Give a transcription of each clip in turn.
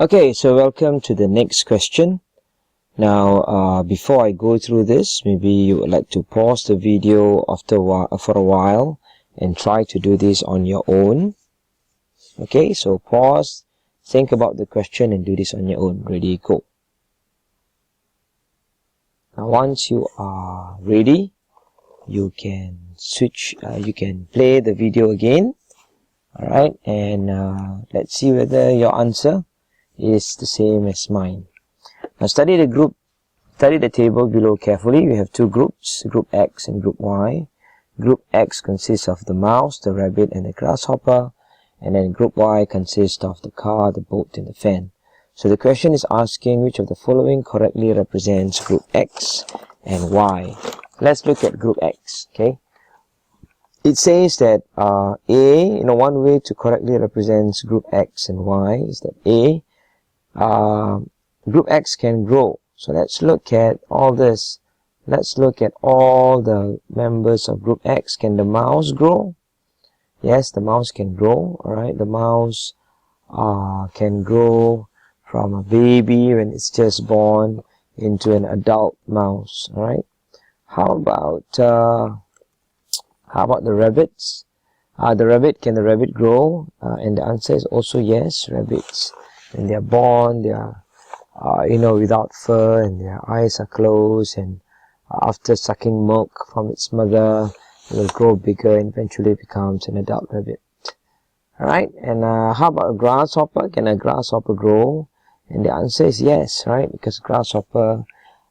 Okay, so welcome to the next question. Now, before I go through this, maybe you would like to pause the video for a while and try to do this on your own. Okay, so pause, think about the question and do this on your own. Ready, go. Now, once you are ready, you can you can play the video again. Alright, and let's see whether your answer is the same as mine. Now study the table below carefully. We have two groups, group X and group Y. Group X consists of the mouse, the rabbit and the grasshopper, and then group Y consists of the car, the boat and the fan. So the question is asking which of the following correctly represents group X and Y. Let's look at group X, okay? It says that one way to correctly represent group X and Y is that group X can grow. So let's look at all this. Let's look at all the members of group X. Can the mouse grow? Yes, the mouse can grow. Alright, the mouse can grow from a baby when it's just born into an adult mouse. Alright, how about the rabbits? Can the rabbit grow? And the answer is also yes. Rabbits, when they are born, they are without fur and their eyes are closed, and after sucking milk from its mother, it will grow bigger and eventually becomes an adult rabbit. Alright, and how about a grasshopper? Can a grasshopper grow? And the answer is yes, right? Because grasshopper,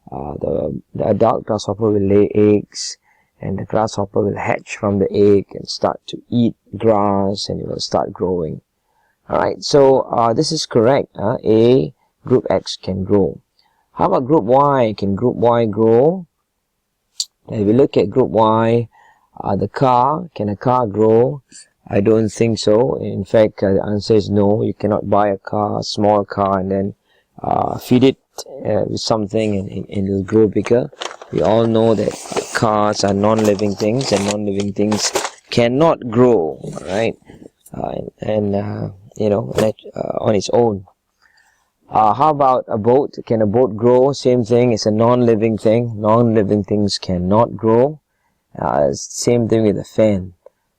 the adult grasshopper will lay eggs, and the grasshopper will hatch from the egg and start to eat grass, and it will start growing. Alright, so this is correct. A, group X can grow. How about group Y? Can group Y grow? Now, if we look at group Y, the car, can a car grow? I don't think so. In fact, the answer is no. You cannot buy a car, a small car, and then feed it with something and it will grow bigger. We all know that cars are non-living things, and non-living things cannot grow, right? On its own. How about a boat? Can a boat grow? Same thing. It's a non-living thing. Non-living things cannot grow. Same thing with a fan.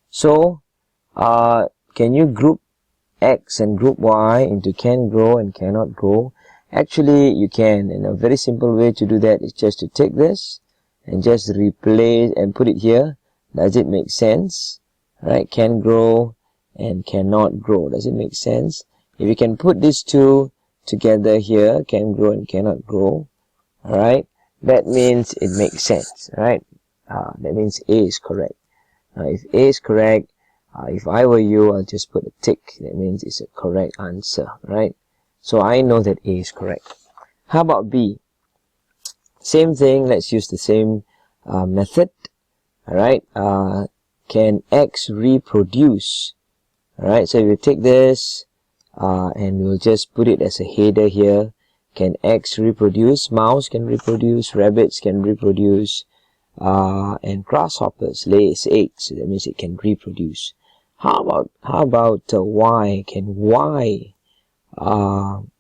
So, can you group X and group Y into can grow and cannot grow? Actually, you can. And a very simple way to do that is just to take this and just replace and put it here. Does it make sense? Right? Can grow and cannot grow. Does it make sense? If you can put these two together here, can grow and cannot grow, alright, that means it makes sense, right? That means A is correct. Now, if A is correct, if I were you, I'll just put a tick. That means it's a correct answer, right? So I know that A is correct. How about B? Same thing, let's use the same method, alright? Can X reproduce? Alright, so if you take this, and we'll just put it as a header here. Can X reproduce? Mouse can reproduce, rabbits can reproduce, and grasshoppers lay eggs. So that means it can reproduce. How about Y? Can Y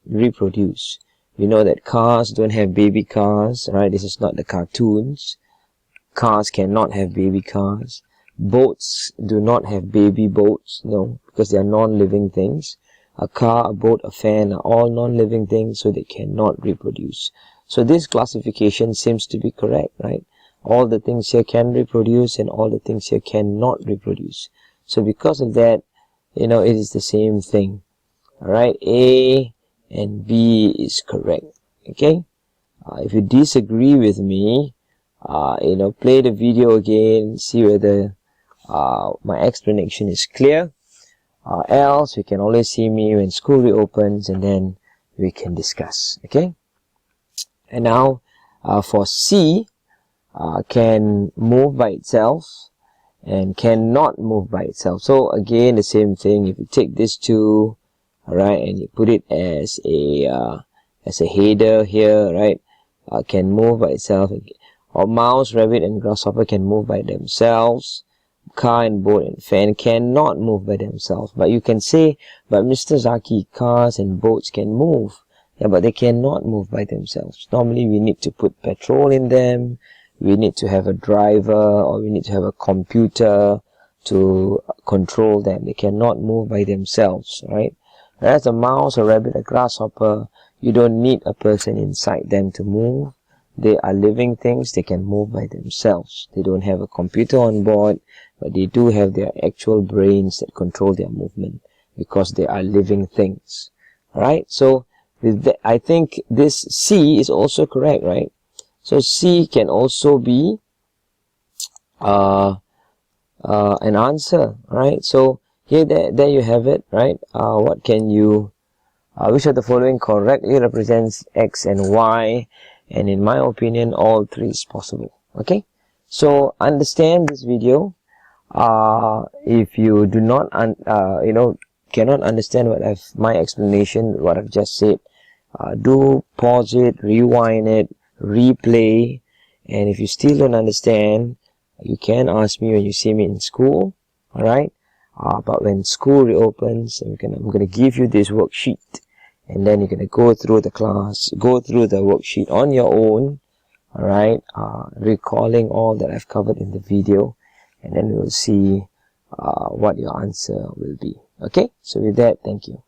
reproduce? We know that cars don't have baby cars, right? This is not the cartoons. Cars cannot have baby cars. Boats do not have baby boats, no, because they are non-living things. A car, a boat, a fan are all non-living things, so they cannot reproduce. So this classification seems to be correct, right? All the things here can reproduce and all the things here cannot reproduce. So because of that, it is the same thing. Alright, A and B is correct. Okay? If you disagree with me, play the video again, see whether my explanation is clear. Else, you can always see me when school reopens, and then we can discuss. Okay? And now, for C, can move by itself and cannot move by itself. So again, the same thing. If you take these two, alright, and you put it as a header here, right? Can move by itself. Or mouse, rabbit, and grasshopper can move by themselves. car and boat and fan cannot move by themselves. But you can say, but Mr. Zaki, cars and boats can move. Yeah, but they cannot move by themselves. Normally we need to put petrol in them, we need to have a driver, or we need to have a computer to control them. They cannot move by themselves, right? Whereas a mouse, a rabbit, a grasshopper, you don't need a person inside them to move. They are living things, they can move by themselves. They don't have a computer on board, but they do have their actual brains that control their movement because they are living things. Alright, so with that, I think this C is also correct, right? So C can also be an answer, right? So here, there you have it, right? What can you, which of the following correctly represents X and Y? And in my opinion, all three is possible. Okay, so understand this video. If you do not, cannot understand my explanation, what I've just said, do pause it, rewind it, replay, and if you still don't understand, you can ask me when you see me in school. All right, but when school reopens, I'm gonna give you this worksheet, and then you're gonna go through the class, go through the worksheet on your own. All right, recalling all that I've covered in the video, and then we'll see what your answer will be. Okay, so with that, thank you.